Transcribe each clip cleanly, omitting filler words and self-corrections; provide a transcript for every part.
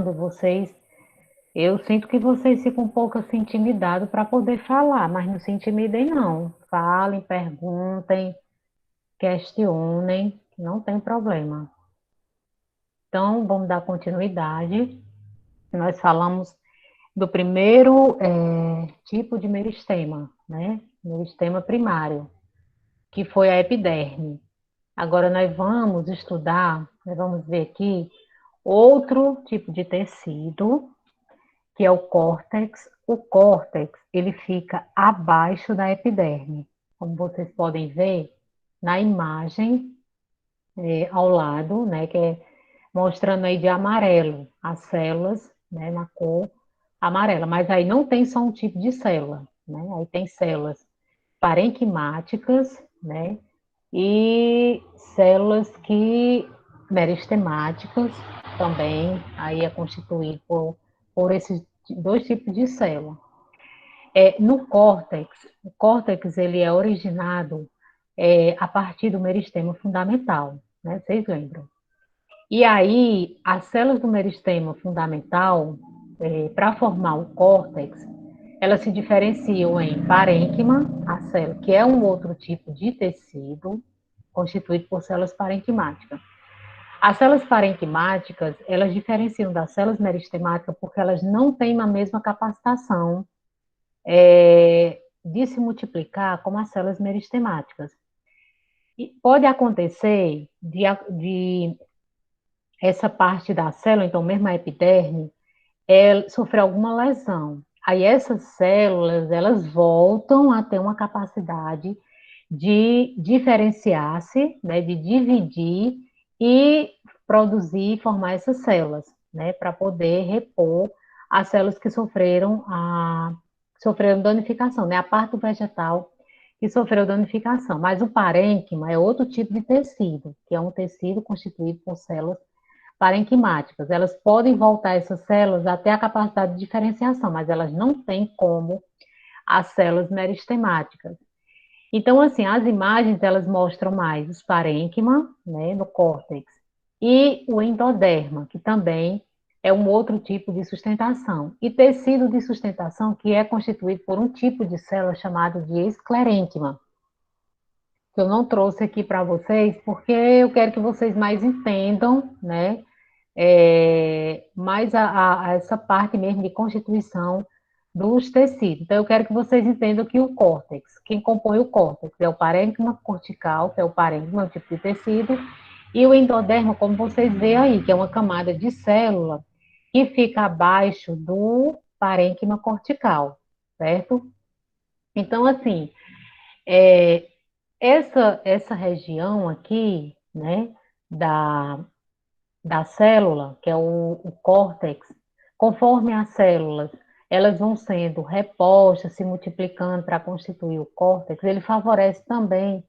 falando, eu sinto que vocês ficam um pouco assim intimidados para poder falar, mas não se intimidem não. Falem, perguntem, questionem, não tem problema. Então, vamos dar continuidade. Nós falamos do primeiro tipo de meristema, né? Meristema primário, que foi a epiderme. Agora nós vamos ver aqui outro tipo de tecido, que é o córtex. O córtex, ele fica abaixo da epiderme. Como vocês podem ver na imagem ao lado, né, que é mostrando aí de amarelo as células, né, na cor amarela. Mas aí não tem só um tipo de célula, né? Aí tem células parenquimáticas, né? E células que meristemáticas também, aí é constituído por esses dois tipos de célula. No córtex, o córtex ele é originado a partir do meristema fundamental, né? Vocês lembram? E aí, as células do meristema fundamental, para formar o córtex, elas se diferenciam em parênquima, a célula, que é um outro tipo de tecido, constituído por células parenquimáticas. As células parenquimáticas, elas diferenciam das células meristemáticas porque elas não têm a mesma capacitação de se multiplicar como as células meristemáticas. E pode acontecer de essa parte da célula, então mesmo a epiderme, sofrer alguma lesão. Aí essas células, elas voltam a ter uma capacidade de diferenciar-se, né, de dividir e produzir e formar essas células, né, para poder repor as células que sofreram danificação, né, a parte do vegetal que sofreu danificação. Mas o parênquima é outro tipo de tecido, que é um tecido constituído por células parenquimáticas. Elas podem voltar essas células até a capacidade de diferenciação, mas elas não têm como as células meristemáticas. Então, assim, as imagens, elas mostram mais os parênquima, né, no córtex, e o endoderma, que também é um outro tipo de sustentação. E tecido de sustentação, que é constituído por um tipo de célula chamado de esclerênquima, que eu não trouxe aqui para vocês, porque eu quero que vocês mais entendam, né, mais a essa parte mesmo de constituição dos tecidos. Então, eu quero que vocês entendam que o córtex, quem compõe o córtex é o parênquima cortical, que é o parênquima, é um tipo de tecido, e o endoderma, como vocês veem aí, que é uma camada de célula que fica abaixo do parênquima cortical, certo? Então, assim, é, essa região aqui, né, da, da célula, que é o córtex, conforme as células elas vão sendo repostas, se multiplicando para constituir o córtex, ele favorece também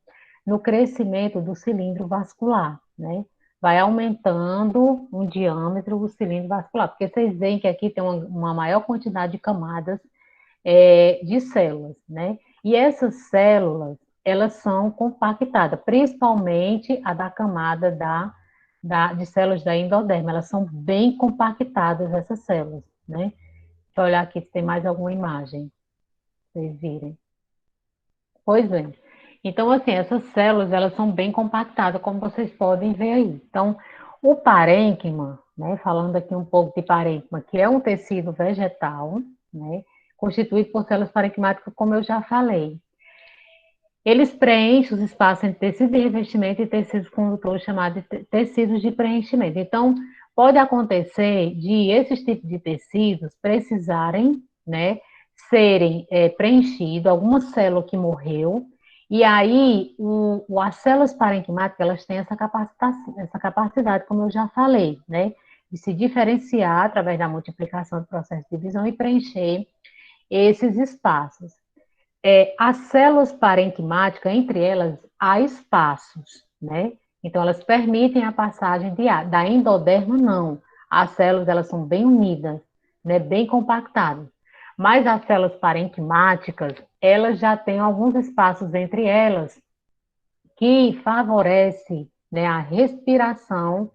no crescimento do cilindro vascular, né? Vai aumentando o diâmetro do cilindro vascular, porque vocês veem que aqui tem uma maior quantidade de camadas de células, né? E essas células, elas são compactadas, principalmente a da camada de células da endoderma, elas são bem compactadas, essas células, né? Deixa eu olhar aqui se tem mais alguma imagem, pra vocês virem. Pois bem. Então, assim, essas células, elas são bem compactadas, como vocês podem ver aí. Então, o parênquima, né, falando aqui um pouco de parênquima, que é um tecido vegetal, né, constituído por células parenquimáticas, como eu já falei. Eles preenchem os espaços entre tecido de revestimento e tecidos condutores, chamados de tecidos de preenchimento. Então, pode acontecer de esses tipos de tecidos precisarem, né, serem preenchidos, alguma célula que morreu, e aí as células parenquimáticas, elas têm essa capacidade, como eu já falei, né, de se diferenciar através da multiplicação do processo de divisão e preencher esses espaços. As células parenquimáticas, entre elas, há espaços, né? Então, elas permitem a passagem de ar. Da endoderma, não. As células, elas são bem unidas, né? Bem compactadas. Mas as células parenquimáticas, elas já têm alguns espaços entre elas que favorece, né, a respiração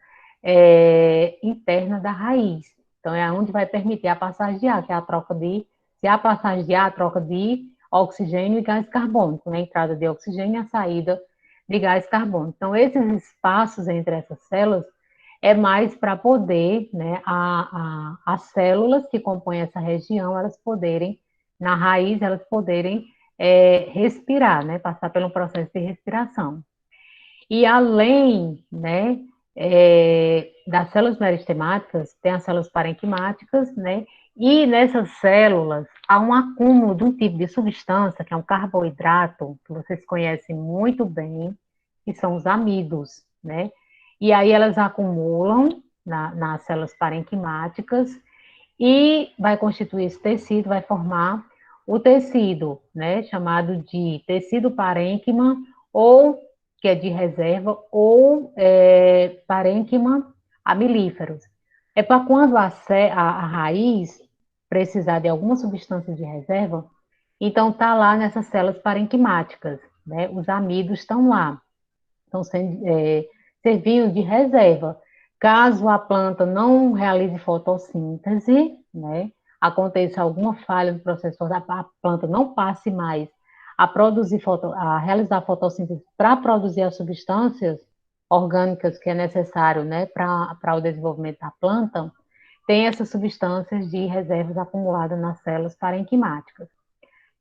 interna da raiz. Então, é onde vai permitir a passagem de ar, que é a troca de... Se há passagem de ar, a troca de oxigênio e gás carbônico, né? A entrada de oxigênio e a saída de gás carbônico. Então, esses espaços entre essas células é mais para poder, né, as células que compõem essa região, elas poderem, na raiz, elas poderem respirar, né, passar pelo processo de respiração. E além, né, das células meristemáticas, tem as células parenquimáticas, né, e nessas células há um acúmulo de um tipo de substância, que é um carboidrato, que vocês conhecem muito bem, que são os amidos, né, e aí elas acumulam nas células parenquimáticas e vai constituir esse tecido, vai formar o tecido, né, chamado de tecido parênquima, ou que é de reserva, ou parênquima amilíferos. É para quando a raiz precisar de alguma substância de reserva, então está lá nessas células parenquimáticas, né, os amidos estão lá, estão servindo de reserva. Caso a planta não realize fotossíntese, né, aconteça alguma falha no processo, a planta não passe mais a realizar fotossíntese para produzir as substâncias orgânicas que é necessário, né, para o desenvolvimento da planta, tem essas substâncias de reservas acumuladas nas células parenquimáticas,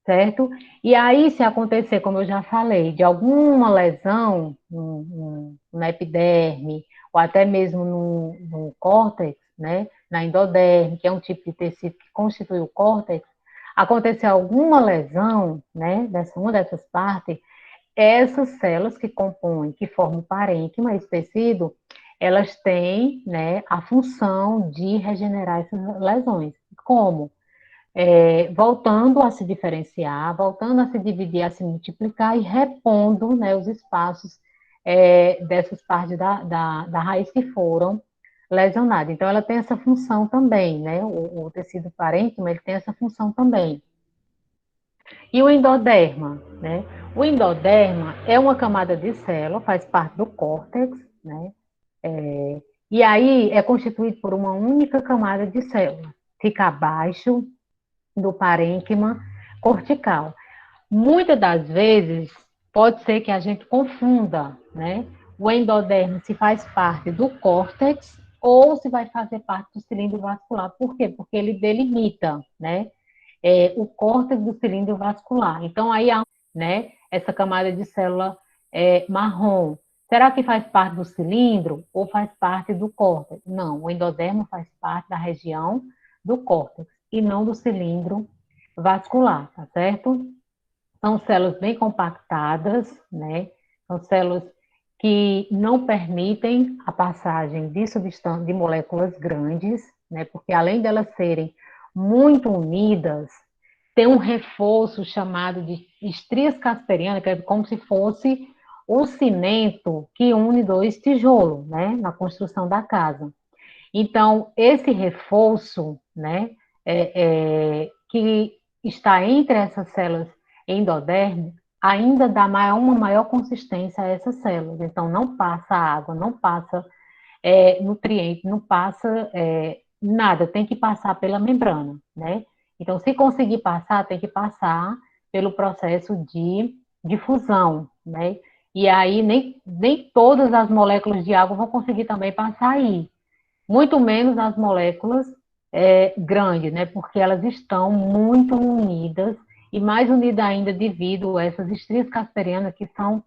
certo? E aí, se acontecer, como eu já falei, de alguma lesão na epiderme, ou até mesmo no córtex, né, na endoderme, que é um tipo de tecido que constitui o córtex, acontecer alguma lesão, né, uma dessas partes, essas células que compõem, que formam o parênquima, esse tecido, elas têm, né, a função de regenerar essas lesões. Como? Voltando a se diferenciar, voltando a se dividir, a se multiplicar e repondo, né, os espaços dessas partes da raiz que foram lesionadas. Então, ela tem essa função também, né? O tecido parênquima, ele tem essa função também. E o endoderma, né? O endoderma é uma camada de célula, faz parte do córtex, né? E aí é constituído por uma única camada de célula. Fica abaixo do parênquima cortical. Muitas das vezes, pode ser que a gente confunda, né? O endodermo se faz parte do córtex ou se vai fazer parte do cilindro vascular. Por quê? Porque ele delimita, né? O córtex do cilindro vascular. Então, aí há, né, essa camada de célula marrom. Será que faz parte do cilindro ou faz parte do córtex? Não, o endodermo faz parte da região do córtex e não do cilindro vascular, tá certo? São células bem compactadas, né? São células que não permitem a passagem de substâncias, de moléculas grandes, né? Porque além delas serem muito unidas, tem um reforço chamado de estrias casperianas, que é como se fosse o cimento que une dois tijolos, né? Na construção da casa. Então, esse reforço, né, que está entre essas células endodérmicas, ainda dá uma maior consistência a essas células. Então, não passa água, não passa nutriente, não passa nada, tem que passar pela membrana, né? Então, se conseguir passar, tem que passar pelo processo de difusão, né? E aí, nem todas as moléculas de água vão conseguir também passar aí, muito menos as moléculas grandes, né? Porque elas estão muito unidas e mais unidas ainda devido a essas estrias casperianas que são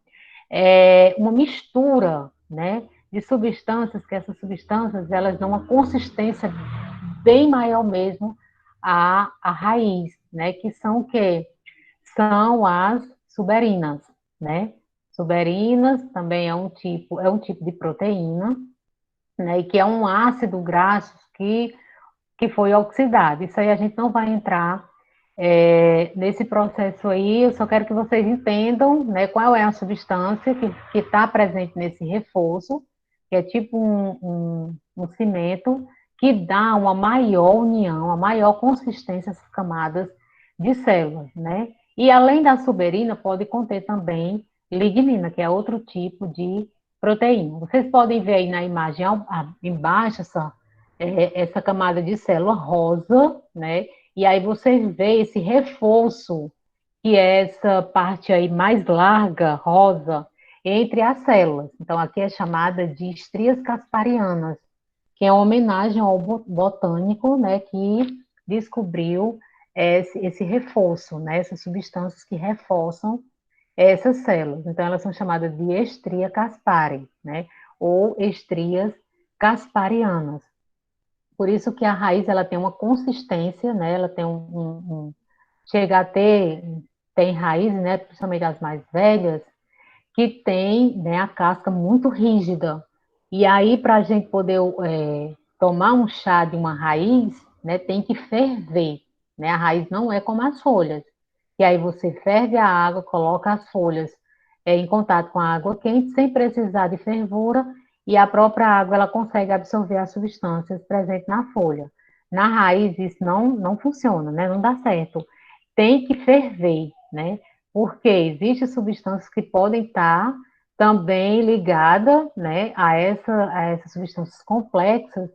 uma mistura, né? De substâncias, que essas substâncias elas dão uma consistência bem maior mesmo à raiz, né? Que são o quê? São as suberinas, né? Suberinas também é um tipo de proteína, né, e que é um ácido graxo que foi oxidado. Isso aí a gente não vai entrar nesse processo aí, eu só quero que vocês entendam, né, qual é a substância que está presente nesse reforço, que é tipo um cimento, que dá uma maior união, uma maior consistência às camadas de células, né? E além da suberina, pode conter também lignina, que é outro tipo de proteína. Vocês podem ver aí na imagem embaixo, essa camada de célula rosa, né? E aí você vê esse reforço, que é essa parte aí mais larga, rosa, entre as células. Então, aqui é chamada de estrias casparianas, que é uma homenagem ao botânico, né, que descobriu esse reforço, né, essas substâncias que reforçam essas células. Então, elas são chamadas de estria caspari, né, ou estrias casparianas. Por isso que a raiz ela tem uma consistência, né, ela tem chega a ter, tem raízes, né, principalmente as mais velhas, que tem, né, a casca muito rígida. E aí, para a gente poder tomar um chá de uma raiz, né, tem que ferver. Né? A raiz não é como as folhas. E aí você ferve a água, coloca as folhas em contato com a água quente, sem precisar de fervura, e a própria água ela consegue absorver as substâncias presentes na folha. Na raiz isso não funciona, né? Não dá certo. Tem que ferver, né? Porque existem substâncias que podem estar também ligadas, né, a essas substâncias complexas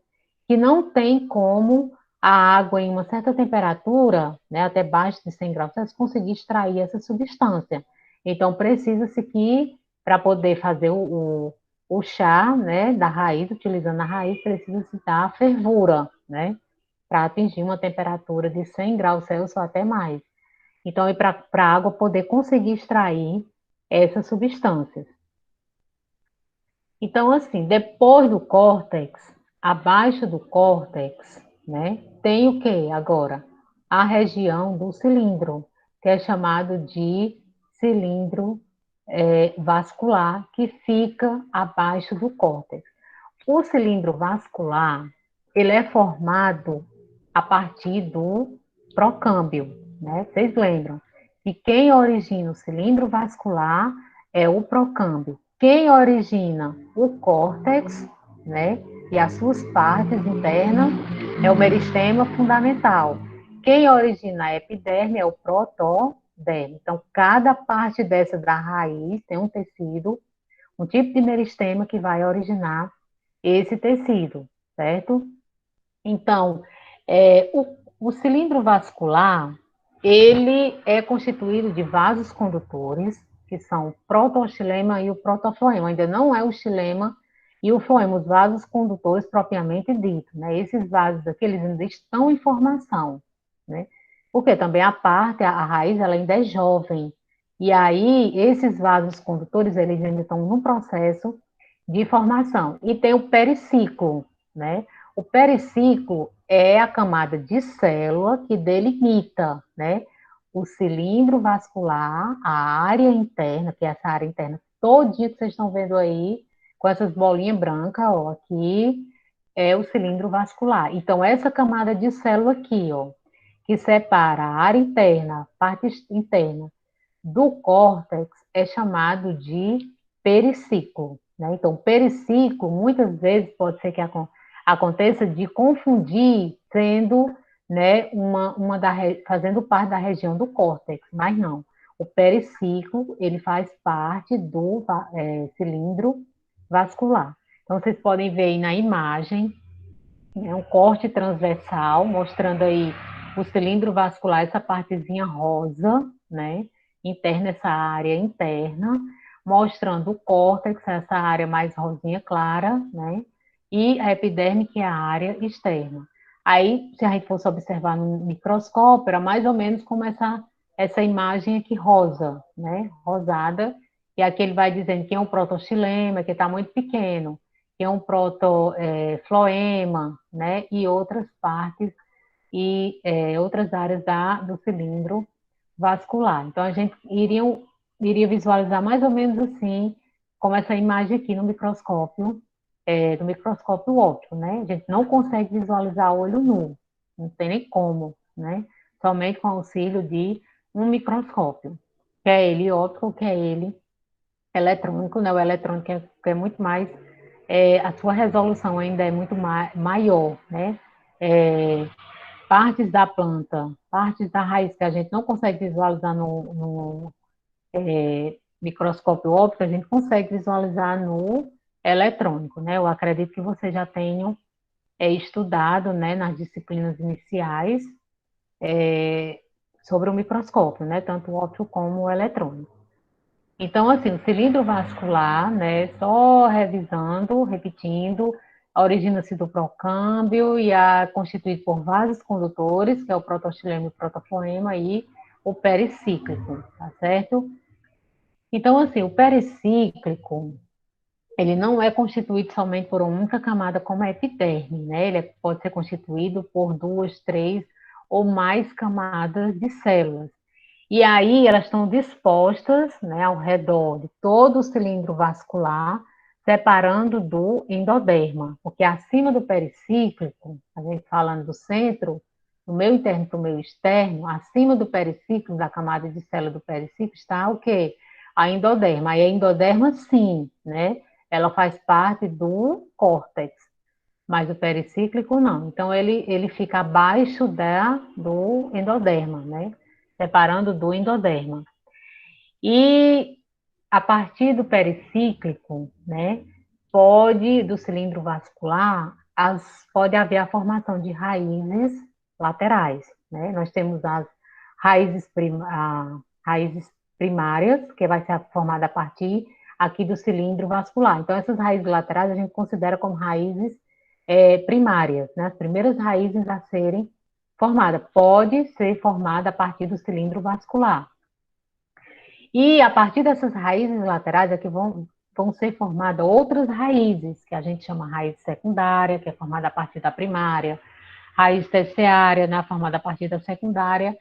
que não tem como a água em uma certa temperatura, né, até baixo de 100 graus Celsius, conseguir extrair essa substância. Então, precisa-se que, para poder fazer o chá, né, da raiz, utilizando a raiz, precisa-se dar fervura, né, para atingir uma temperatura de 100 graus Celsius ou até mais. Então, para a água poder conseguir extrair essas substâncias. Então, assim, depois do córtex, abaixo do córtex, né, tem o que agora? A região do cilindro, que é chamado de cilindro vascular, que fica abaixo do córtex. O cilindro vascular, ele é formado a partir do procâmbio, né? Vocês lembram? E quem origina o cilindro vascular é o procâmbio. Quem origina o córtex, né? E as suas partes internas é o meristema fundamental. Quem origina a epiderme é o protoderme. Então, cada parte dessa da raiz tem um tecido, um tipo de meristema que vai originar esse tecido, certo? Então, o cilindro vascular, ele é constituído de vasos condutores, que são o protoxilema e o protofloema. Ainda não é o xilema e o floema, os vasos condutores propriamente dito, né? Esses vasos aqui, eles ainda estão em formação, né? Porque também a raiz, ela ainda é jovem. E aí, esses vasos condutores, eles ainda estão no processo de formação. E tem o periciclo, né? O periciclo é a camada de célula que delimita, né, o cilindro vascular, a área interna, que é essa área interna todinha que vocês estão vendo aí, com essas bolinhas brancas, ó, aqui é o cilindro vascular. Então, essa camada de célula aqui, ó, que separa a área interna, a parte interna do córtex, é chamado de periciclo, né? Então, periciclo, muitas vezes, pode ser que aconteça de confundir sendo, né, fazendo parte da região do córtex, mas não. O periciclo, ele faz parte do cilindro vascular. Então, vocês podem ver aí na imagem, né, um corte transversal, mostrando aí o cilindro vascular, essa partezinha rosa, né, interna, essa área interna, mostrando o córtex, essa área mais rosinha clara, né, e a epiderme, que é a área externa. Aí, se a gente fosse observar no microscópio, era mais ou menos como essa imagem aqui rosa, né, rosada, e aqui ele vai dizendo que é um protoxilema, que está muito pequeno, que é um protofloema, né, e outras partes e outras áreas do cilindro vascular. Então, a gente iria visualizar mais ou menos assim, como essa imagem aqui no microscópio óptico, né? A gente não consegue visualizar olho nu, não tem nem como, né? Somente com auxílio de um microscópio, quer ele óptico, quer ele eletrônico, né? O eletrônico é muito mais, a sua resolução ainda é muito maior, né? É, partes da planta, partes da raiz que a gente não consegue visualizar no microscópio óptico, a gente consegue visualizar no eletrônico, né? Eu acredito que vocês já tenham é estudado, né, nas disciplinas iniciais, é, sobre o microscópio, né, tanto o óptico como o eletrônico. Então, assim, o cilindro vascular, né, só revisando, repetindo, origina-se do procâmbio e é constituído por vasos condutores, que é o protoxilema e o protofloema, e o pericíclico, tá certo? Então, assim, o pericíclico, ele não é constituído somente por uma única camada como a epiderme, né? Ele pode ser constituído por duas, três ou mais camadas de células. E aí elas estão dispostas, né, ao redor de todo o cilindro vascular, separando do endoderma, porque acima do pericíclico, a gente falando do centro, do meio interno para o meio externo, acima do pericíclico, da camada de célula do pericíclico, está o quê? A endoderma. E a endoderma, sim, né? Ela faz parte do córtex, mas o pericíclico não. Então, ele fica abaixo do endoderma, né? Separando do endoderma. E a partir do pericíclico, né? Do cilindro vascular, pode haver a formação de raízes laterais, né? Nós temos as raízes primárias, que vai ser formada a partir aqui do cilindro vascular. Então, essas raízes laterais a gente considera como raízes primárias, né? As primeiras raízes a serem formadas. Pode ser formada a partir do cilindro vascular. E a partir dessas raízes laterais é que vão ser formadas outras raízes, que a gente chama raiz secundária, que é formada a partir da primária, raiz terciária, né, formada a partir da secundária,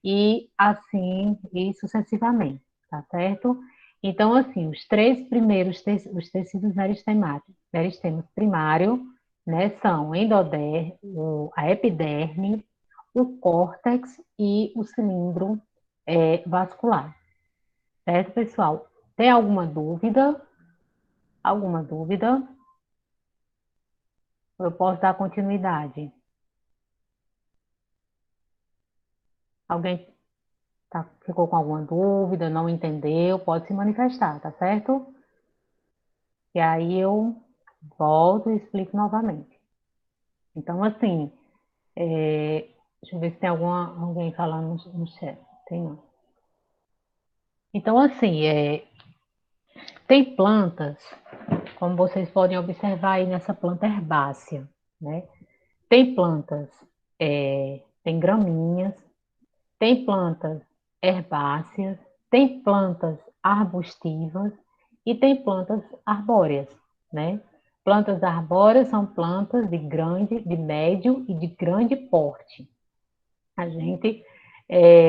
e assim, e sucessivamente, tá certo? Então, assim, os três primeiros, os tecidos meristemos primário, né, são a epiderme, o córtex e o cilindro vascular. Certo, pessoal? Tem alguma dúvida? Alguma dúvida? Eu posso dar continuidade. Alguém ficou com alguma dúvida, não entendeu? Pode se manifestar, tá certo? E aí eu volto e explico novamente. Então, assim, deixa eu ver se tem alguém falando no chat. Tem não. Então, assim, tem plantas, como vocês podem observar aí nessa planta herbácea, né? Tem plantas, tem gramíneas, tem plantas herbáceas, tem plantas arbustivas e tem plantas arbóreas, né? Plantas arbóreas são plantas de médio e de grande porte. A gente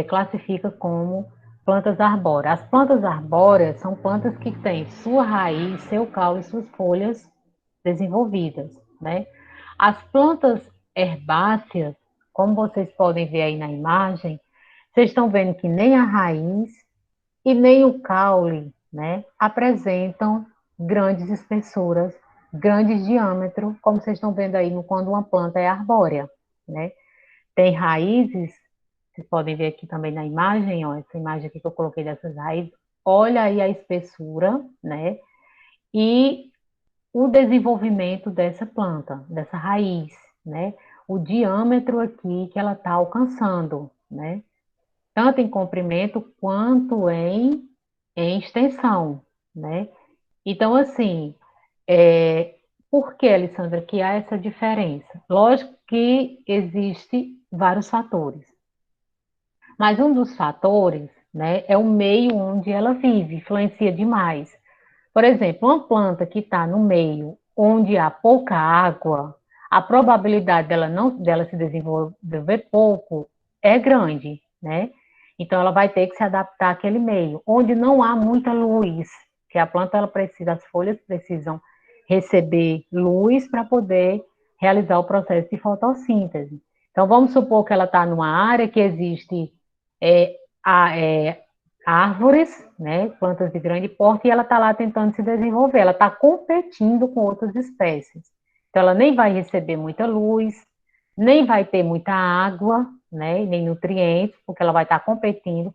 classifica como plantas arbóreas. As plantas arbóreas são plantas que têm sua raiz, seu caule e suas folhas desenvolvidas, né? As plantas herbáceas, como vocês podem ver aí na imagem, vocês estão vendo que nem a raiz e nem o caule, né, apresentam grandes espessuras, grandes diâmetros, como vocês estão vendo aí quando uma planta é arbórea, né? Tem raízes, vocês podem ver aqui também na imagem, ó, essa imagem aqui que eu coloquei dessas raízes, olha aí a espessura, né? E o desenvolvimento dessa planta, dessa raiz, né? O diâmetro aqui que ela está alcançando, né? Tanto em comprimento quanto em extensão, né? Então, assim, por que, Alessandra, que há essa diferença? Lógico que existe vários fatores, mas um dos fatores, né, é o meio onde ela vive, influencia demais. Por exemplo, uma planta que está no meio onde há pouca água, a probabilidade dela se desenvolver pouco é grande, né? Então ela vai ter que se adaptar àquele meio, onde não há muita luz, que a planta ela precisa, as folhas precisam receber luz para poder realizar o processo de fotossíntese. Então vamos supor que ela está numa área que existe é, árvores, né, plantas de grande porte, e ela está lá tentando se desenvolver, ela está competindo com outras espécies. Então, ela nem vai receber muita luz, nem vai ter muita água, né, nem nutrientes, porque ela vai estar competindo,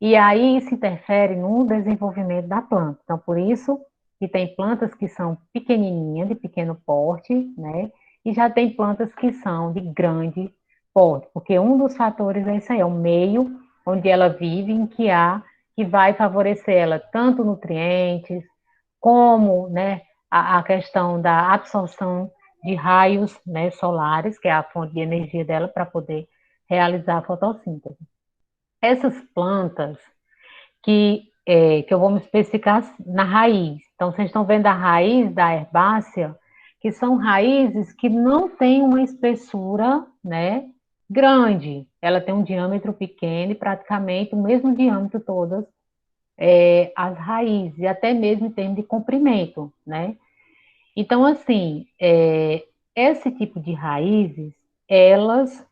e aí isso interfere no desenvolvimento da planta. Então, por isso que tem plantas que são pequenininhas, de pequeno porte, né, e já tem plantas que são de grande porte, porque um dos fatores é isso aí, é o meio onde ela vive, em que vai favorecer ela tanto nutrientes, como, né, a questão da absorção de raios, né, solares, que é a fonte de energia dela para poder realizar a fotossíntese. Essas plantas que eu vou me especificar na raiz. Então, vocês estão vendo a raiz da herbácea, que são raízes que não têm uma espessura, né, grande. Ela tem um diâmetro pequeno e praticamente o mesmo diâmetro todas as raízes, e até mesmo em termos de comprimento, né? Então, assim, esse tipo de raízes, elas,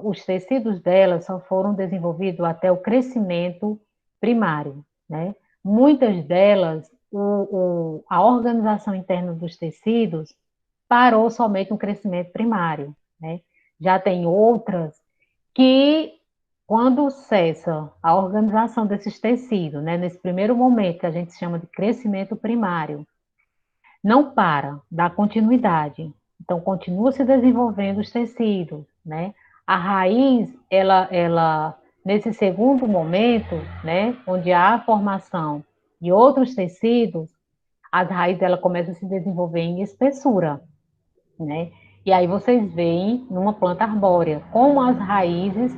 os tecidos delas só foram desenvolvidos até o crescimento primário, né? Muitas delas, a organização interna dos tecidos parou somente no crescimento primário, né? Já tem outras que, quando cessa a organização desses tecidos, né, nesse primeiro momento que a gente chama de crescimento primário, não para, dá continuidade. Então, continua se desenvolvendo os tecidos, né? A raiz, nesse segundo momento, né, onde há a formação de outros tecidos, as raízes dela começam a se desenvolver em espessura, né? E aí vocês veem numa planta arbórea como as raízes,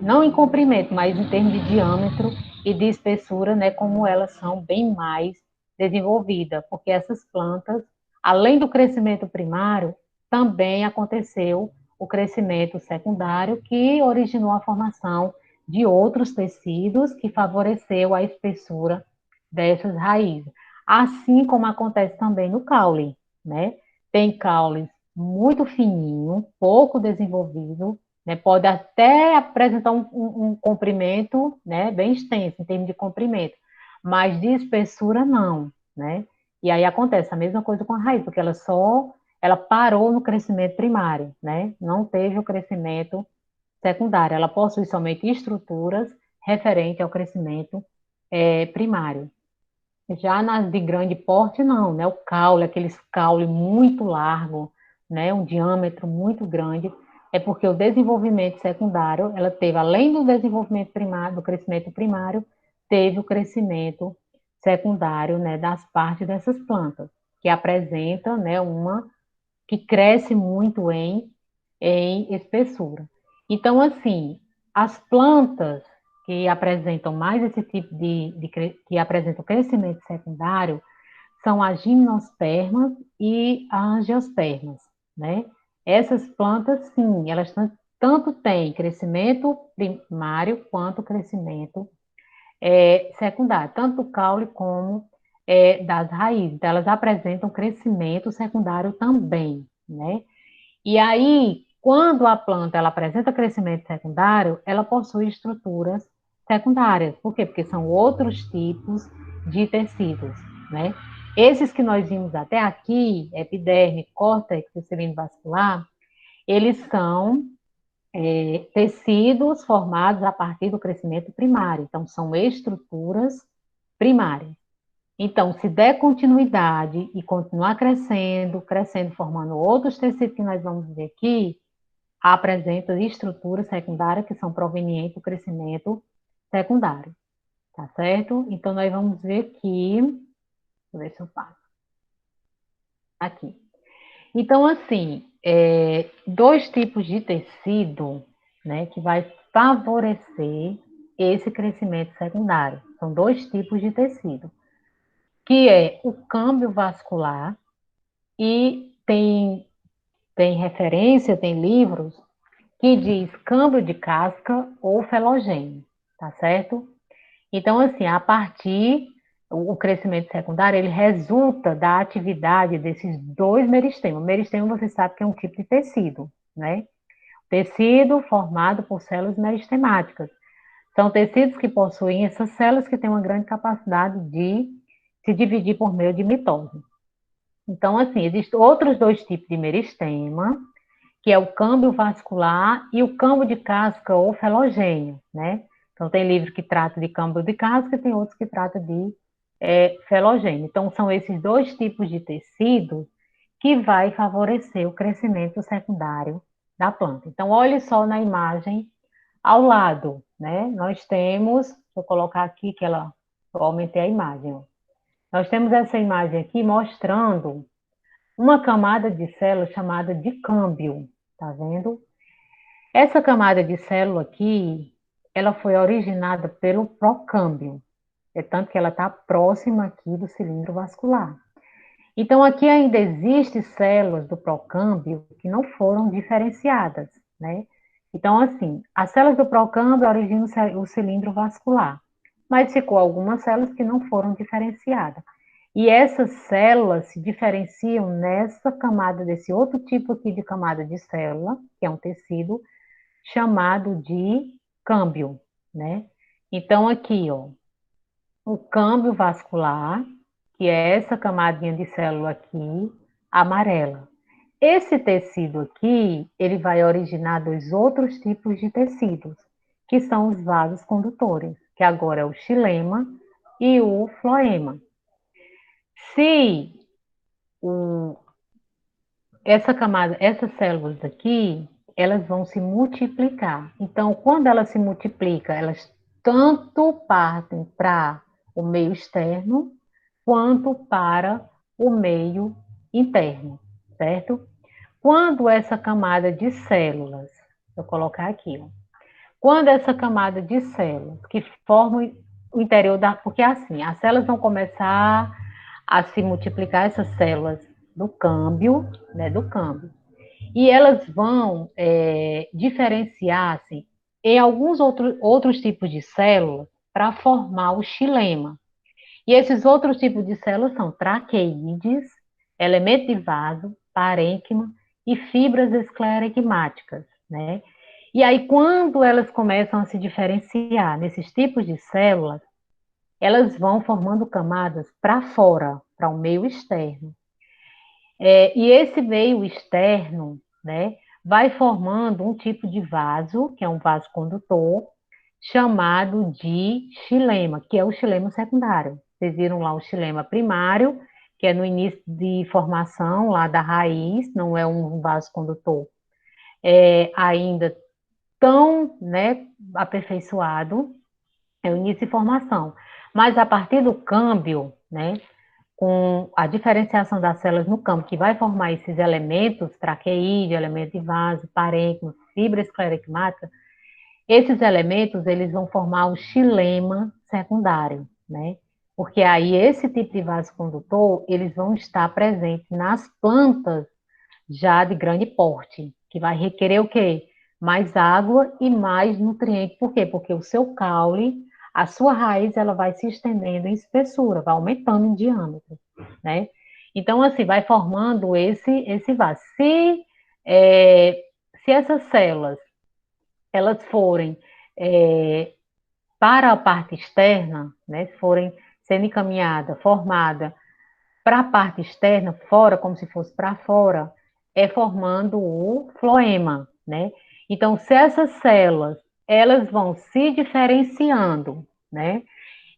não em comprimento, mas em termos de diâmetro e de espessura, né? Como elas são bem mais desenvolvidas, porque essas plantas, além do crescimento primário, também aconteceu o crescimento secundário, que originou a formação de outros tecidos que favoreceu a espessura dessas raízes. Assim como acontece também no caule, né? Tem caules muito fininho, pouco desenvolvido, né? Pode até apresentar um comprimento, né? Bem extenso em termos de comprimento, mas de espessura não, né? E aí acontece a mesma coisa com a raiz, porque ela parou no crescimento primário, né? Não teve o crescimento secundário. Ela possui somente estruturas referentes ao crescimento primário. Já nas de grande porte, não, né? O caule, aqueles caule muito largo, né? Um diâmetro muito grande, é porque o desenvolvimento secundário, ela teve, além do desenvolvimento primário, do crescimento primário, teve o crescimento secundário, né? Das partes dessas plantas, que apresenta, né? Que cresce muito em espessura. Então, assim, as plantas que apresentam mais esse tipo que apresentam crescimento secundário são as gimnospermas e as angiospermas, né? Essas plantas, sim, elas tanto têm crescimento primário quanto crescimento secundário, tanto do caule como das raízes. Então, elas apresentam crescimento secundário também, né? E aí, quando a planta ela apresenta crescimento secundário, ela possui estruturas secundárias. Por quê? Porque são outros tipos de tecidos, né? Esses que nós vimos até aqui, epiderme, córtex e cilindro vascular, eles são tecidos formados a partir do crescimento primário. Então, são estruturas primárias. Então, se der continuidade e continuar crescendo, crescendo, formando outros tecidos que nós vamos ver aqui, apresenta estruturas secundárias que são provenientes do crescimento secundário, tá certo? Então, nós vamos ver aqui, deixa eu ver se eu passo, aqui. Então, assim, dois tipos de tecido, né, que vai favorecer esse crescimento secundário. São dois tipos de tecido, que é o câmbio vascular, e tem referência, tem livros que diz câmbio de casca ou felogênio, tá certo? Então, assim, a partir o crescimento secundário, ele resulta da atividade desses dois meristemas. O meristema, você sabe que é um tipo de tecido, né? Tecido formado por células meristemáticas. São tecidos que possuem essas células que têm uma grande capacidade de se dividir por meio de mitose. Então, assim, existem outros dois tipos de meristema, que é o câmbio vascular e o câmbio de casca ou felogênio, né? Então, tem livro que trata de câmbio de casca e tem outros que tratam de felogênio. Então, são esses dois tipos de tecido que vai favorecer o crescimento secundário da planta. Então, olhe só na imagem ao lado, né? Nós temos, vou colocar aqui que eu aumentei a imagem, ó. Nós temos essa imagem aqui mostrando uma camada de célula chamada de câmbio, tá vendo? Essa camada de célula aqui, ela foi originada pelo procâmbio, é tanto que ela está próxima aqui do cilindro vascular. Então, aqui ainda existem células do procâmbio que não foram diferenciadas, né? Então, assim, as células do procâmbio originam o cilindro vascular, mas ficou algumas células que não foram diferenciadas. E essas células se diferenciam nessa camada, desse outro tipo aqui de camada de célula, que é um tecido, chamado de câmbio, né? Então, aqui, ó, o câmbio vascular, que é essa camadinha de célula aqui, amarela. Esse tecido aqui, ele vai originar dois outros tipos de tecidos, que são os vasos condutores, que agora é o xilema e o floema. Se o, essa camada, essas células aqui, elas vão se multiplicar. Então, quando elas se multiplicam, elas tanto partem para o meio externo, quanto para o meio interno, certo? Quando essa camada de células, vou colocar aqui, ó, quando essa camada de células que formam o interior da. Porque assim, as células vão começar a se multiplicar, essas células do câmbio, né, do câmbio. E elas vão diferenciar assim, em alguns outros tipos de células para formar o xilema. E esses outros tipos de células são traqueídeos, elemento de vaso, parênquima e fibras escleregmáticas, né? E aí, quando elas começam a se diferenciar nesses tipos de células, elas vão formando camadas para fora, para o meio externo. E esse meio externo, né, vai formando um tipo de vaso, que é um vaso condutor, chamado de xilema, que é o xilema secundário. Vocês viram lá o xilema primário, que é no início de formação lá da raiz, não é um vaso condutor ainda tão, né, aperfeiçoado, é o início de formação. Mas a partir do câmbio, né, com a diferenciação das células no campo, que vai formar esses elementos, traqueídeo, elemento de vaso, parênquima, fibra escleregmática, esses elementos, eles vão formar o xilema secundário, né? Porque aí esse tipo de vaso condutor, eles vão estar presentes nas plantas já de grande porte, que vai requerer o quê? Mais água e mais nutrientes. Por quê? Porque o seu caule, a sua raiz, ela vai se estendendo em espessura, vai aumentando em diâmetro, né? Então, assim, vai formando esse vaso. Se essas células, elas forem para a parte externa, né, se forem sendo encaminhada, formada para a parte externa, fora, como se fosse para fora, é formando o floema, né? Então, se essas células, elas vão se diferenciando, né?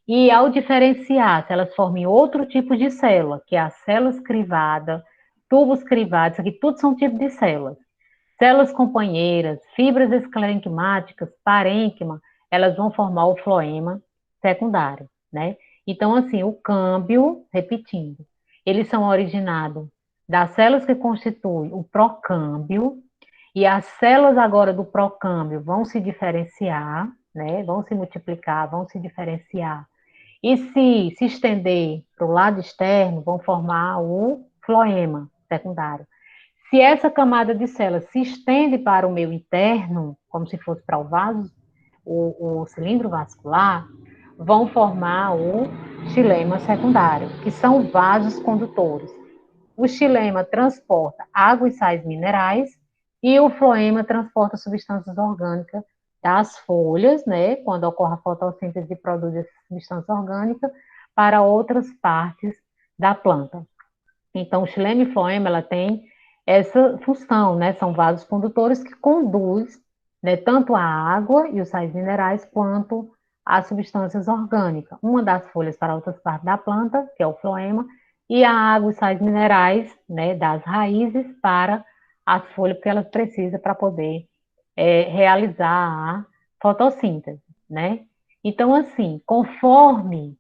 E ao diferenciar, se elas formam outro tipo de célula, que é as células crivadas, tubos crivados, isso aqui tudo são tipos de células. Células companheiras, fibras escleregmáticas, parênquima, elas vão formar o floema secundário, né? Então, assim, o câmbio, repetindo, eles são originados das células que constituem o procâmbio, e as células agora do procâmbio vão se diferenciar, né? Vão se multiplicar, vão se diferenciar. E se estender para o lado externo, vão formar o floema secundário. Se essa camada de células se estende para o meio interno, como se fosse para o vaso, o cilindro vascular, vão formar o xilema secundário, que são vasos condutores. O xilema transporta água e sais minerais e o floema transporta substâncias orgânicas das folhas, né, quando ocorre a fotossíntese e produz essa substância orgânica, para outras partes da planta. Então, o xilema e floema, ela tem essa função, né? São vasos condutores que conduz, né, tanto a água e os sais minerais, quanto as substâncias orgânicas. Uma das folhas para outras partes da planta, que é o floema, e a água e sais minerais, né, das raízes para as folhas, porque elas precisam para poder realizar a fotossíntese, né? Então, assim, conforme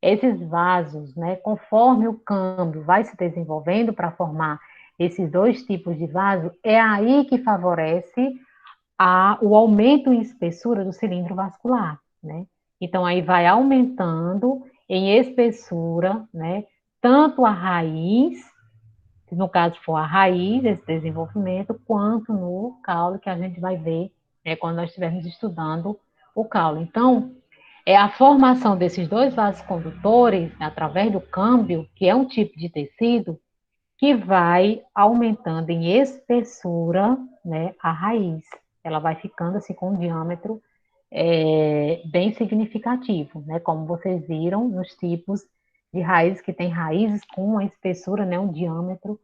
esses vasos, né, conforme o câmbio vai se desenvolvendo para formar esses dois tipos de vaso, é aí que favorece o aumento em espessura do cilindro vascular, né? Então, aí vai aumentando em espessura, né? Tanto a raiz, se no caso for a raiz desse desenvolvimento, quanto no caule, que a gente vai ver quando nós estivermos estudando o caule. Então, é a formação desses dois vasos condutores, né, através do câmbio, que é um tipo de tecido, que vai aumentando em espessura, né, a raiz. Ela vai ficando assim com um diâmetro bem significativo, né, como vocês viram nos tipos de raízes, que tem raízes com uma espessura, né, um diâmetro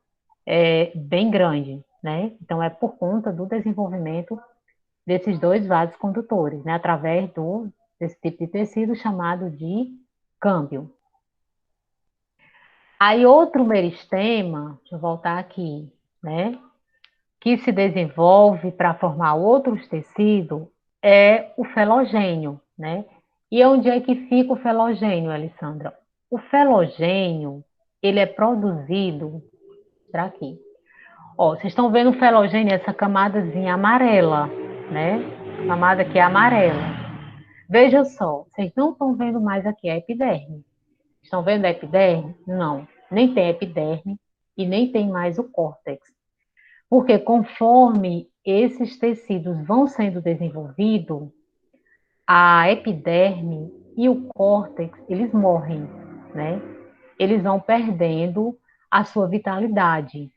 bem grande, né? Então é por conta do desenvolvimento desses dois vasos condutores, né, através desse tipo de tecido chamado de câmbio. Aí outro meristema, deixa eu voltar aqui, né, que se desenvolve para formar outros tecidos é o felogênio, né? E onde é que fica o felogênio, Alessandra? O felogênio, ele é produzido, será aqui? Ó, vocês estão vendo o felogênio, essa camadazinha amarela, né? Camada que é amarela. Veja só, vocês não estão vendo mais aqui a epiderme. Estão vendo a epiderme? Não, nem tem epiderme e nem tem mais o córtex. Porque conforme esses tecidos vão sendo desenvolvidos, a epiderme e o córtex, eles morrem, né? Eles vão perdendo a sua vitalidade,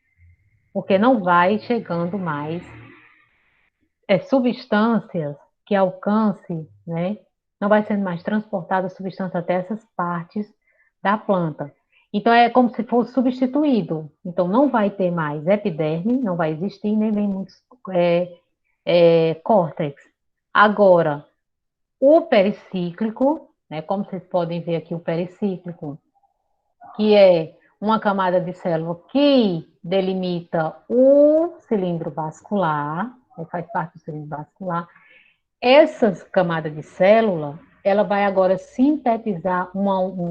porque não vai chegando mais substâncias que alcance, né? Não vai sendo mais transportada a substância até essas partes da planta. Então, é como se fosse substituído. Então, não vai ter mais epiderme, não vai existir, nem muitos córtex. Agora, o pericíclico, né, como vocês podem ver aqui, o pericíclico, que é uma camada de célula que delimita o cilindro vascular, faz parte do cilindro vascular. Essas camadas de célula, ela vai agora sintetizar um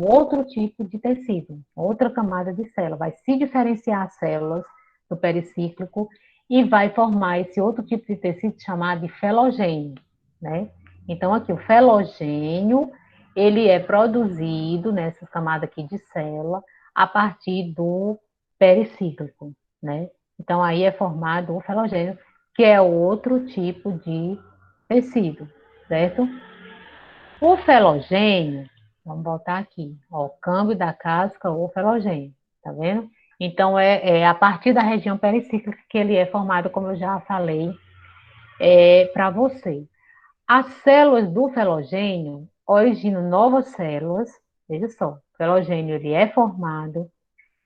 outro tipo de tecido, outra camada de célula, vai se diferenciar as células do pericíclico e vai formar esse outro tipo de tecido chamado de felogênio, né? Então, aqui, o felogênio, ele é produzido nessa camada aqui de célula a partir do pericíclico, né? Então, aí é formado o felogênio, que é outro tipo de tecido, certo? O felogênio, vamos botar aqui, ó, o câmbio da casca ou felogênio, tá vendo? Então, é a partir da região pericíclica que ele é formado, como eu já falei para você. As células do felogênio originam novas células, veja só, o felogênio ele é formado,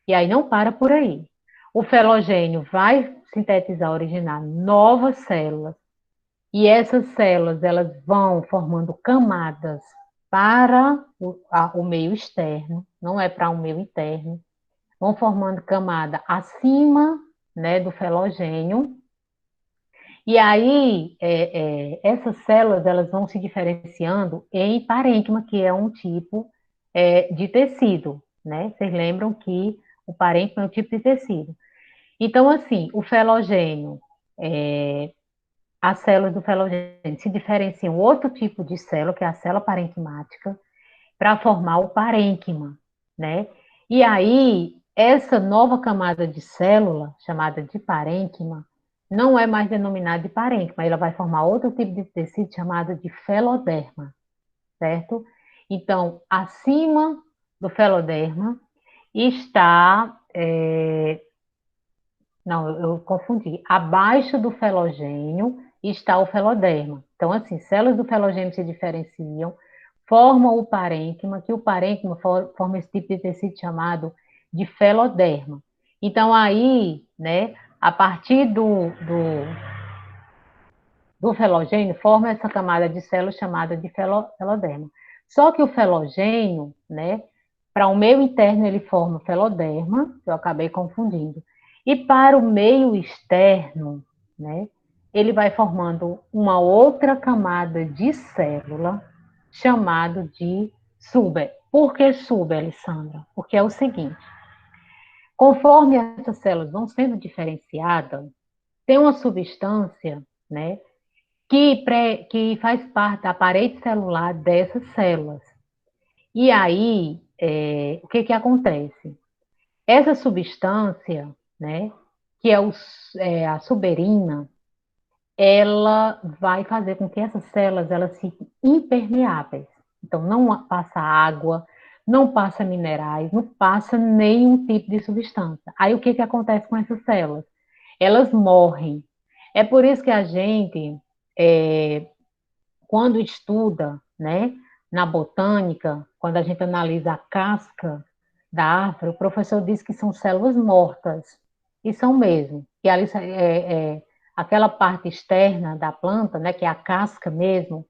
e aí não para por aí. O felogênio vai sintetizar, originar novas células, e essas células, elas vão formando camadas para o meio externo, não é para o meio interno, vão formando camada acima, né, do felogênio, e aí essas células, elas vão se diferenciando em parênquima, que é um tipo de tecido, né? Vocês lembram que o parênquima é um tipo de tecido. Então, assim, o felogênio, as células do felogênio se diferenciam outro tipo de célula, que é a célula parenquimática, para formar o parênquima, né? E aí, essa nova camada de célula, chamada de parênquima, não é mais denominada de parênquima, ela vai formar outro tipo de tecido chamado de feloderma, certo? Então, acima do feloderma está não, eu confundi. Abaixo do felogênio está o feloderma. Então, assim, células do felogênio se diferenciam, formam o parênquima, que o parênquima forma esse tipo de tecido chamado de feloderma. Então, aí, né, a partir do felogênio, forma essa camada de células chamada de feloderma. Só que o felogênio, né, Para o meio interno, ele forma o feloderma, que eu acabei confundindo. E para o meio externo, né, ele vai formando uma outra camada de célula, chamado de suber. Por que suber, Alessandra? Porque é o seguinte, conforme essas células vão sendo diferenciadas, tem uma substância, né, que faz parte da parede celular dessas células. E aí, o que que acontece? Essa substância, né, que a suberina, ela vai fazer com que essas células elas fiquem impermeáveis. Então, não passa água, não passa minerais, não passa nenhum tipo de substância. Aí, o que que acontece com essas células? Elas morrem. É por isso que a gente, é, quando estuda, né, na botânica, quando a gente analisa a casca da árvore, o professor diz que são células mortas, e são mesmo. E ali aquela parte externa da planta, né, que é a casca mesmo,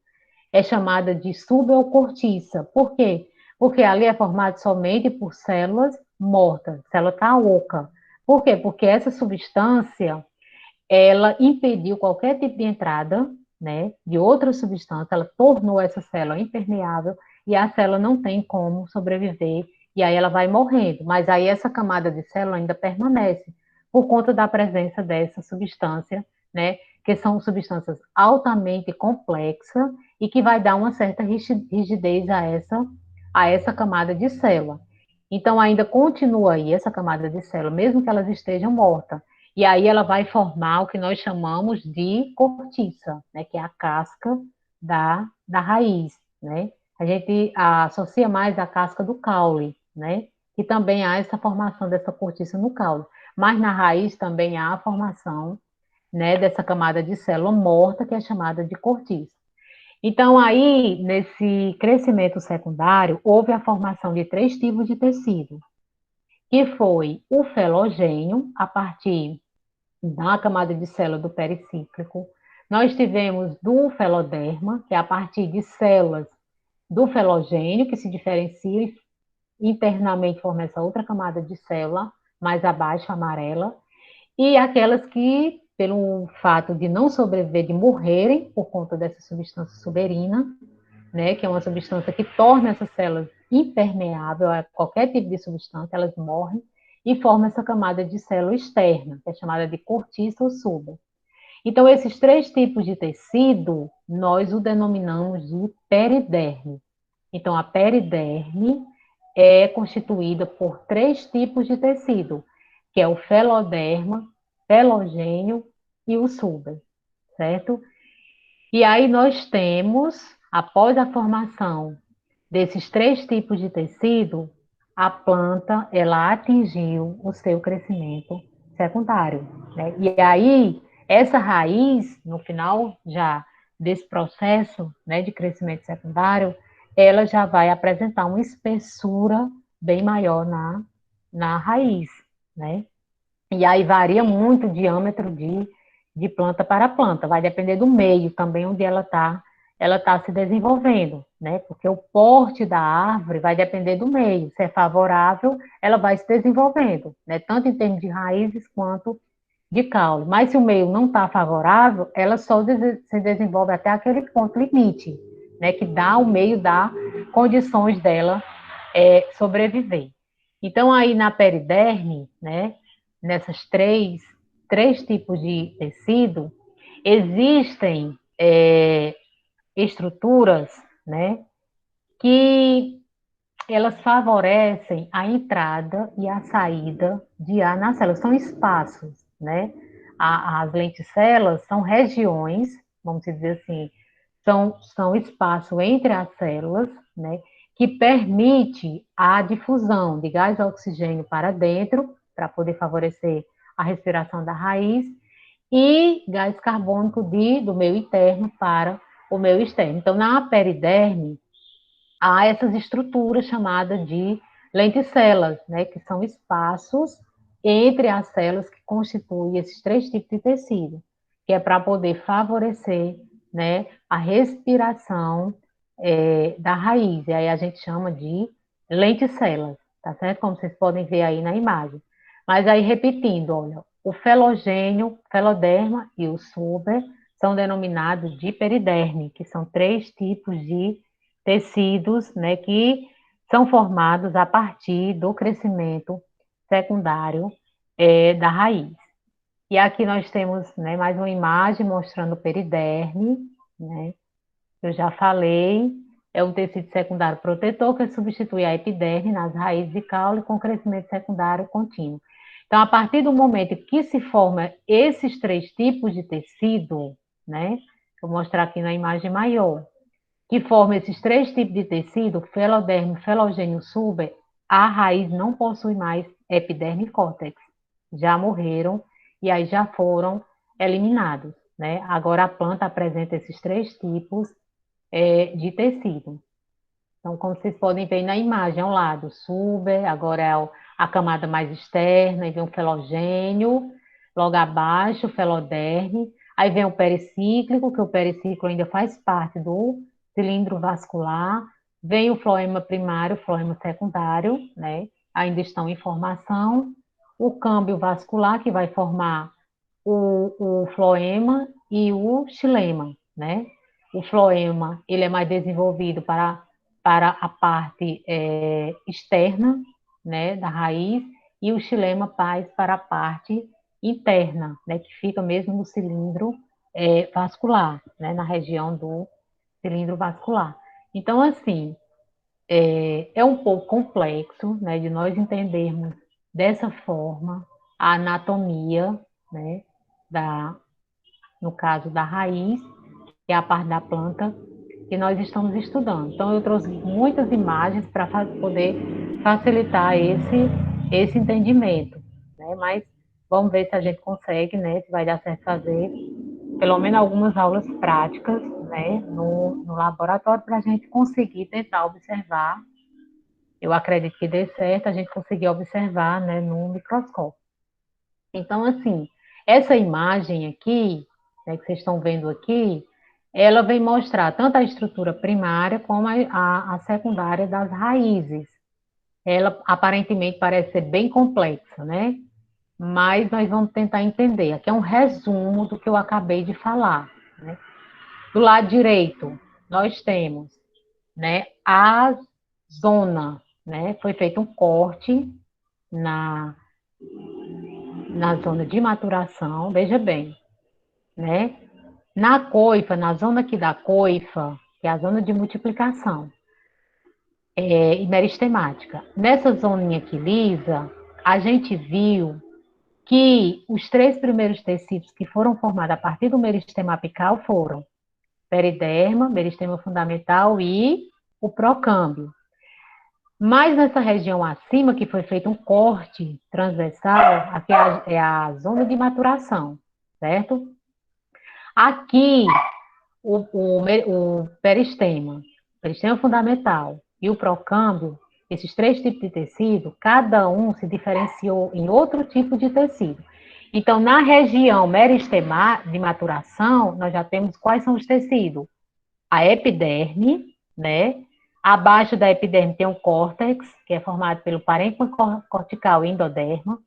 é chamada de subeocortiça. Por quê? Porque ali é formado somente por células mortas, célula está oca. Por quê? Porque essa substância ela impediu qualquer tipo de entrada, né, de outra substância, ela tornou essa célula impermeável e a célula não tem como sobreviver e aí ela vai morrendo. Mas aí essa camada de célula ainda permanece por conta da presença dessa substância, né, que são substâncias altamente complexas e que vai dar uma certa rigidez a essa camada de célula. Então ainda continua aí essa camada de célula, mesmo que elas estejam mortas. E aí ela vai formar o que nós chamamos de cortiça, né, que é a casca da raiz, né? A gente associa mais a casca do caule, né? Que também há essa formação dessa cortiça no caule. Mas na raiz também há a formação, né, dessa camada de célula morta, que é chamada de cortiça. Então, aí, nesse crescimento secundário, houve a formação de três tipos de tecido, que foi o felogênio, a partir da camada de célula do pericíclico. Nós tivemos do feloderma, que é a partir de células do felogênio, que se diferencia e internamente forma essa outra camada de célula, mais abaixo, amarela, e aquelas que, pelo fato de não sobreviver, de morrerem por conta dessa substância suberina, né, que é uma substância que torna essas células impermeável a qualquer tipo de substância, elas morrem e formam essa camada de célula externa, que é chamada de cortiça ou suba. Então, esses três tipos de tecido, nós o denominamos de periderme. Então, a periderme é constituída por três tipos de tecido, que é o feloderma, felogênio e o suba, certo? E aí nós temos, após a formação desses três tipos de tecido, a planta ela atingiu o seu crescimento secundário, né? E aí essa raiz, no final já desse processo, né, de crescimento secundário, ela já vai apresentar uma espessura bem maior na raiz, né? E aí varia muito o diâmetro de planta para planta, vai depender do meio também onde ela tá se desenvolvendo, né? Porque o porte da árvore vai depender do meio, se é favorável, ela vai se desenvolvendo, né? Tanto em termos de raízes quanto de caule. Mas se o meio não está favorável, ela só se desenvolve até aquele ponto limite, né? Que dá o meio, dá condições dela sobreviver. Então, aí na periderme, né, nessas três tipos de tecido, existem estruturas, né, que elas favorecem a entrada e a saída de ar na célula. São espaços, né? As lenticelas são regiões, vamos dizer assim, são espaço entre as células, né? Que permite a difusão de gás de oxigênio para dentro, para poder favorecer a respiração da raiz, e gás carbônico do meio interno para o meio externo. Então, na periderme, há essas estruturas chamadas de lenticelas, né, que são espaços entre as células que constituem esses três tipos de tecido, que é para poder favorecer, né, a respiração da raiz. E aí a gente chama de lenticelas, tá certo? Como vocês podem ver aí na imagem. Mas aí, repetindo, olha, o felogênio, feloderma e o suber são denominados de periderme, que são 3 tipos de tecidos, né, que são formados a partir do crescimento secundário da raiz. E aqui nós temos, né, mais uma imagem mostrando o periderme, né? Eu já falei, é um tecido secundário protetor que substitui a epiderme nas raízes de caule com crescimento secundário contínuo. Então, a partir do momento que se forma esses 3 tipos de tecido, né? Vou mostrar aqui na imagem maior, que forma esses 3 tipos de tecido, feloderme, felogênio, suber, a raiz não possui mais epiderme e córtex. Já morreram e aí já foram eliminados, né? Agora a planta apresenta esses 3 tipos de tecido. Então, como vocês podem ver na imagem ao lado, suber, agora é a camada mais externa, e vem o felogênio, logo abaixo o feloderme, aí vem o pericíclico, que o pericíclico ainda faz parte do cilindro vascular, vem o floema primário, o floema secundário, né? Ainda estão em formação, o câmbio vascular, que vai formar o floema e o xilema, né? O floema, ele é mais desenvolvido para a parte externa, né, da raiz, e o xilema mais para a parte interna, né, que fica mesmo no cilindro vascular, né, na região do cilindro vascular. Então, assim, é um pouco complexo, né, de nós entendermos dessa forma a anatomia, né, da, no caso da raiz, que é a parte da planta que nós estamos estudando. Então, eu trouxe muitas imagens para poder facilitar esse entendimento, né? Mas vamos ver se a gente consegue, né? Se vai dar certo fazer pelo menos algumas aulas práticas, né? No laboratório para a gente conseguir tentar observar. Eu acredito que dê certo a gente conseguir observar, né? No microscópio. Então, assim, essa imagem aqui, né, que vocês estão vendo aqui, ela vem mostrar tanto a estrutura primária como a secundária das raízes. Ela aparentemente parece ser bem complexa, né? Mas nós vamos tentar entender. Aqui é um resumo do que eu acabei de falar, né? Do lado direito, nós temos, né, a zona, né? Foi feito um corte na, na zona de maturação, veja bem, né? Na coifa, na zona aqui da coifa, que é a zona de multiplicação e meristemática, nessa zoninha aqui lisa, a gente viu que os 3 primeiros tecidos que foram formados a partir do meristema apical foram periderma, meristema fundamental e o procâmbio. Mas nessa região acima, que foi feito um corte transversal, aqui é a zona de maturação, certo? Aqui o peristema fundamental e o procâmbio, esses 3 tipos de tecido, cada um se diferenciou em outro tipo de tecido. Então, na região meristema de maturação, nós já temos quais são os tecidos? A epiderme, né? Abaixo da epiderme tem o córtex, que é formado pelo parênquima cortical e endoderma,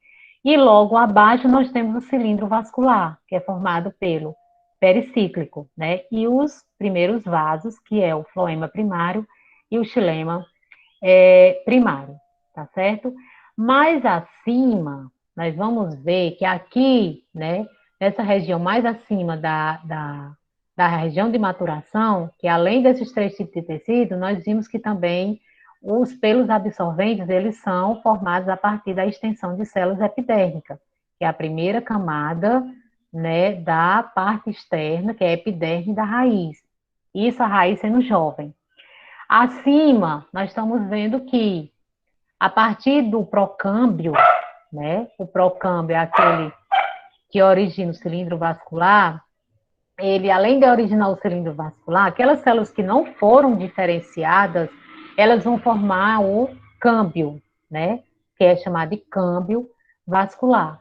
e logo abaixo nós temos o cilindro vascular, que é formado pelo pericíclico, né? E os primeiros vasos, que é o floema primário e o xilema primário, tá certo? Mais acima, nós vamos ver que aqui, né, nessa região mais acima da região de maturação, que além desses 3 tipos de tecido, nós vimos que também os pelos absorventes, eles são formados a partir da extensão de células epidérmicas, que é a primeira camada, né, da parte externa, que é a epiderme da raiz. Isso a raiz sendo jovem. Acima, nós estamos vendo que a partir do procâmbio, né, o procâmbio é aquele que origina o cilindro vascular, ele, além de originar o cilindro vascular, aquelas células que não foram diferenciadas, elas vão formar o câmbio, né, que é chamado de câmbio vascular,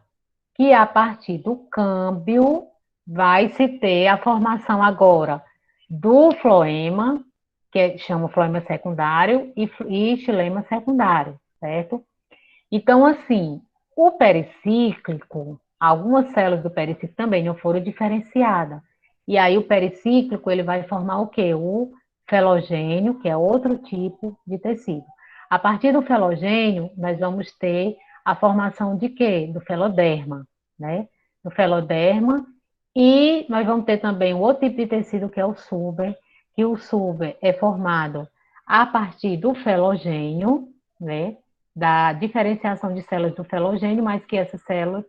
que a partir do câmbio vai se ter a formação agora do floema, chama floema secundário, e xilema secundário, certo? Então, assim, o pericíclico, algumas células do pericíclico também não foram diferenciadas. E aí o pericíclico, ele vai formar o quê? O felogênio, que é outro tipo de tecido. A partir do felogênio, nós vamos ter a formação de quê? Do feloderma, né? Do feloderma, e nós vamos ter também o outro tipo de tecido, que é o suber, que o suber é formado a partir do felogênio, né? Da diferenciação de células do felogênio, mas que essas células,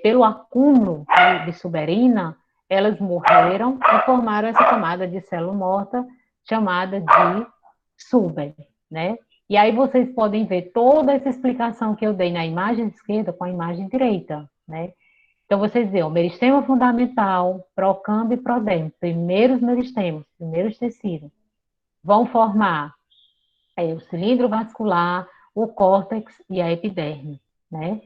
pelo acúmulo de suberina, elas morreram e formaram essa camada de célula morta chamada de suber, né? E aí vocês podem ver toda essa explicação que eu dei na imagem esquerda com a imagem direita, né? Então vocês veem, o meristema fundamental, procâmbio e prodermo, primeiros meristemas, primeiros tecidos, vão formar o cilindro vascular, o córtex e a epiderme, né?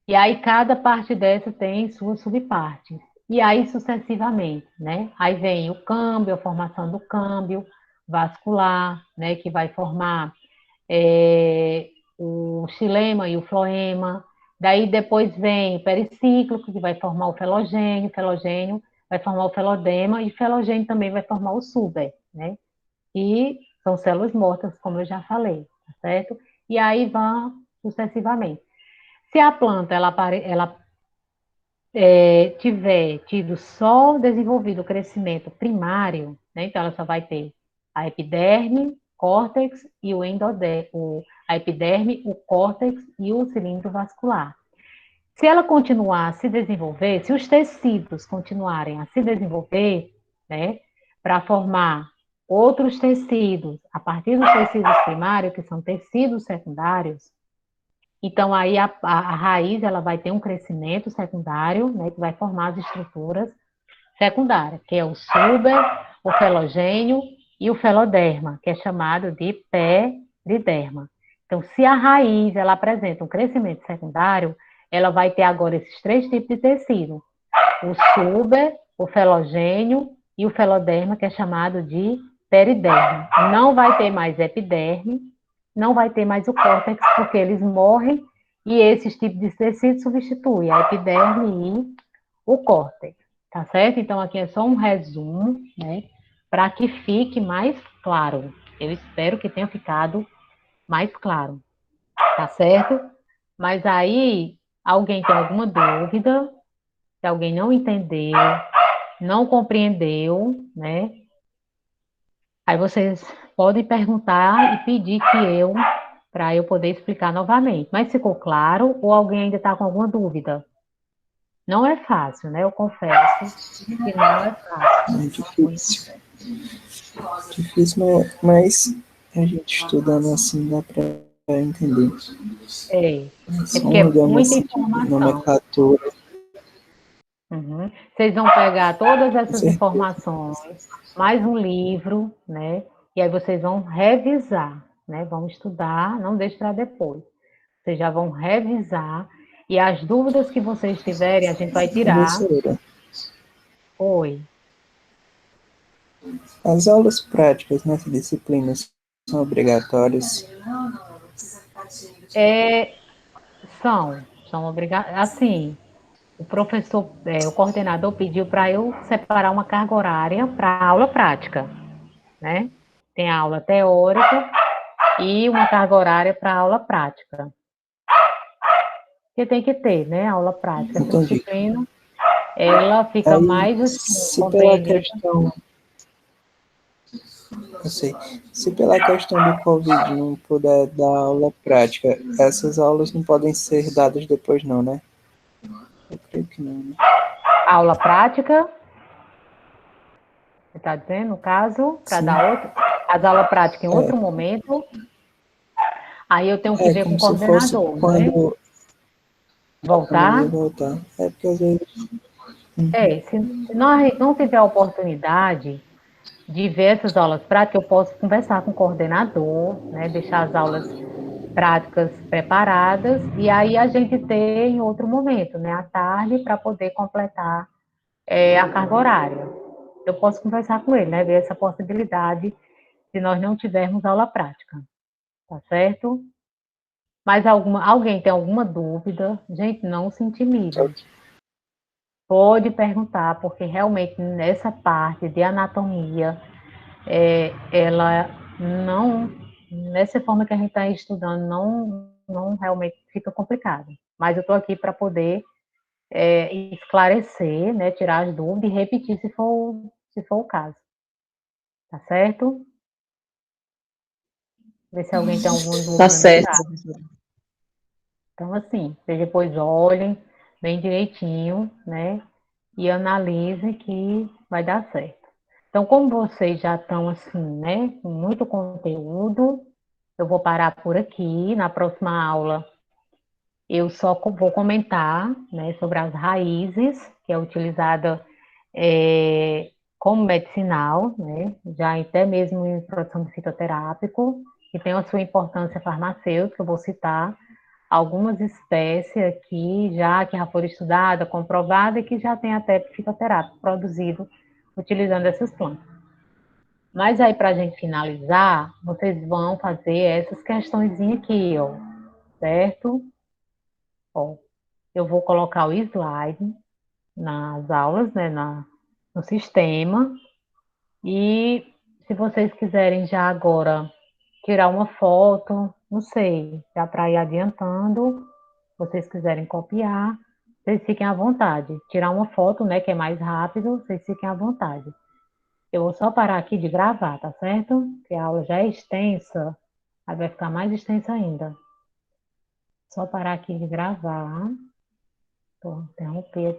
E aí cada parte dessa tem suas subpartes. E aí sucessivamente, né? Aí vem o câmbio, a formação do câmbio vascular, né? Que vai formar o xilema e o floema. Daí depois vem o pericíclico, que vai formar o felogênio vai formar o felodema, e o felogênio também vai formar o suber, né? E são células mortas, como eu já falei, tá certo? E aí vão sucessivamente. Se a planta ela tiver tido só desenvolvido o crescimento primário, né, então ela só vai ter a epiderme, córtex e o endodermo, a epiderme, o córtex e o cilindro vascular. Se ela continuar a se desenvolver, se os tecidos continuarem a se desenvolver, né, para formar outros tecidos, a partir dos tecidos primários, que são tecidos secundários, então aí a raiz ela vai ter um crescimento secundário, né, que vai formar as estruturas secundárias, que é o suber, o felogênio e o feloderma, que é chamado de periderma. Então, se a raiz ela apresenta um crescimento secundário, ela vai ter agora esses três tipos de tecido: o suber, o felogênio e o feloderma, que é chamado de periderma. Não vai ter mais epiderme, não vai ter mais o córtex, porque eles morrem e esses tipos de tecido substituem a epiderme e o córtex, tá certo? Então, aqui é só um resumo, né, para que fique mais claro. Eu espero que tenha ficado mais claro, tá certo? Mas aí, alguém tem alguma dúvida? Se alguém não entendeu, não compreendeu, né? Aí vocês podem perguntar e pedir para eu poder explicar novamente. Mas ficou claro ou alguém ainda está com alguma dúvida? Não é fácil, né? Eu confesso que não é fácil. É difícil. Difícil, mas a gente estudando assim dá para entender. É, é Só porque é uma gama muita assim de informação. nomenclatura. Uhum. Vocês vão pegar todas Com essas certeza. informações, mais um livro, né? E aí vocês vão revisar, né? Vão estudar, não deixe para depois. Vocês já vão revisar e as dúvidas que vocês tiverem, a gente vai tirar. Professora, Oi. as aulas práticas nessa disciplina são obrigatórias? É, são obrigados. Assim, o professor, o coordenador pediu para eu separar uma carga horária para aula prática, né? Tem a aula teórica e uma carga horária para aula prática. Que tem que ter, né? Aula prática. Essa Entendi. disciplina, ela fica Aí, mais assim, se pela compreendida. questão, eu sei, se pela questão do Covid não puder dar aula prática, essas aulas não podem ser dadas depois não, né? Eu creio que não, né? Aula prática, você está dizendo, no caso, para Sim. dar outra, as aulas práticas em É, outro momento, aí eu tenho que é ver com o como se fosse coordenador, né? quando eu ia Voltar. voltar. É porque às vezes. Se nós não tiver a oportunidade de ver essas aulas práticas, eu posso conversar com o coordenador, né? Deixar as aulas práticas preparadas e aí a gente ter em outro momento, né? À tarde, para poder completar a carga horária. Eu posso conversar com ele, né? Ver essa possibilidade se nós não tivermos aula prática, tá certo? Mas alguém tem alguma dúvida? Gente, não se intimidem. Pode perguntar, porque realmente nessa parte de anatomia, ela não, nessa forma que a gente está estudando, não realmente fica complicado. Mas eu estou aqui para poder esclarecer, né, tirar as dúvidas e repetir se for o caso. Tá certo? Ver se alguém tem alguma Tá dúvida no certo, caso. professora. Então, assim, vocês depois olhem bem direitinho, né? E analisem que vai dar certo. Então, como vocês já estão assim, né, com muito conteúdo, eu vou parar por aqui. Na próxima aula, eu só vou comentar, né, sobre as raízes, que é utilizada como medicinal, né, já até mesmo em produção de fitoterápico, que tem a sua importância farmacêutica, eu vou citar algumas espécies aqui, já que já foram estudadas, comprovadas, e que já tem até fitoterápico produzido utilizando essas plantas. Mas aí, para a gente finalizar, vocês vão fazer essas questões aqui, ó, certo? Ó, eu vou colocar o slide nas aulas, né, no sistema, e se vocês quiserem já agora tirar uma foto, não sei, já para ir adiantando, se vocês quiserem copiar, vocês fiquem à vontade. Tirar uma foto, né, que é mais rápido, vocês fiquem à vontade. Eu vou só parar aqui de gravar, tá certo? Porque a aula já é extensa, aí vai ficar mais extensa ainda. Só parar aqui de gravar. Então, interromper aqui.